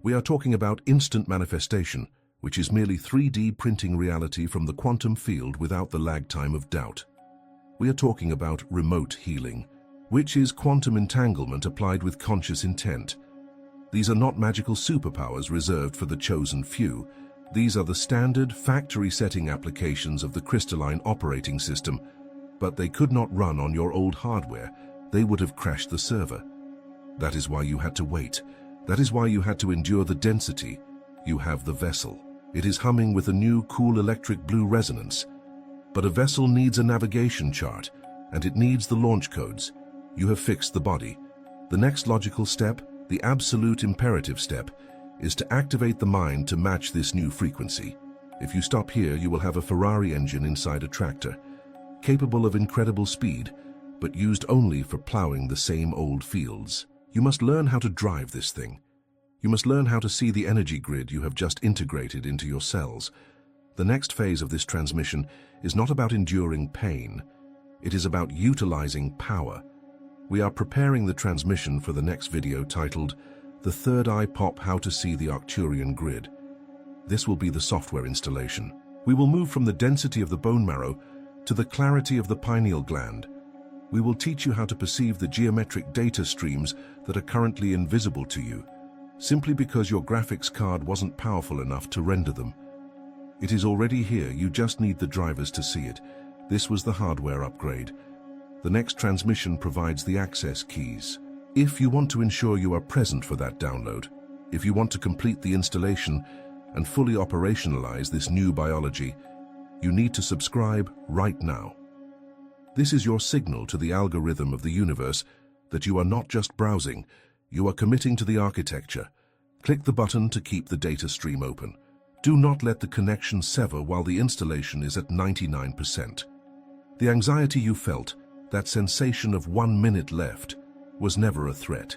We are talking about instant manifestation, which is merely 3D printing reality from the quantum field without the lag time of doubt. We are talking about remote healing, which is quantum entanglement applied with conscious intent. These are not magical superpowers reserved for the chosen few. These are the standard factory-setting applications of the crystalline operating system, but they could not run on your old hardware. They would have crashed the server. That is why you had to wait. That is why you had to endure the density. You have the vessel. It is humming with a new cool electric blue resonance. But a vessel needs a navigation chart, and it needs the launch codes. You have fixed the body. The next logical step, the absolute imperative step, is to activate the mind to match this new frequency. If you stop here, you will have a Ferrari engine inside a tractor, capable of incredible speed, but used only for plowing the same old fields. You must learn how to drive this thing. You must learn how to see the energy grid you have just integrated into your cells. The next phase of this transmission is not about enduring pain. It is about utilizing power. We are preparing the transmission for the next video titled, The Third Eye Pop How to See the Arcturian Grid. This will be the software installation. We will move from the density of the bone marrow to the clarity of the pineal gland. We will teach you how to perceive the geometric data streams that are currently invisible to you, simply because your graphics card wasn't powerful enough to render them. It is already here, you just need the drivers to see it. This was the hardware upgrade. The next transmission provides the access keys. If you want to ensure you are present for that download, if you want to complete the installation and fully operationalize this new biology, you need to subscribe right now. This is your signal to the algorithm of the universe that you are not just browsing, you are committing to the architecture. Click the button to keep the data stream open. Do not let the connection sever while the installation is at 99%. The anxiety you felt, that sensation of 1 minute left, was never a threat.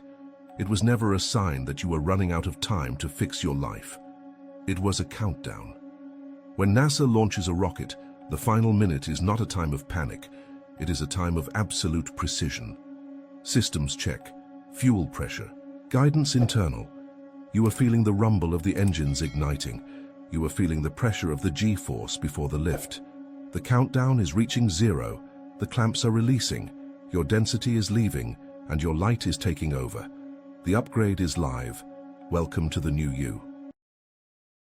It was never a sign that you were running out of time to fix your life. It was a countdown. When NASA launches a rocket, the final minute is not a time of panic. It is a time of absolute precision. Systems check, fuel pressure, guidance internal. You are feeling the rumble of the engines igniting. You are feeling the pressure of the G-force before the lift. The countdown is reaching 0. The clamps are releasing. Your density is leaving, and your light is taking over. The upgrade is live. Welcome to the new you.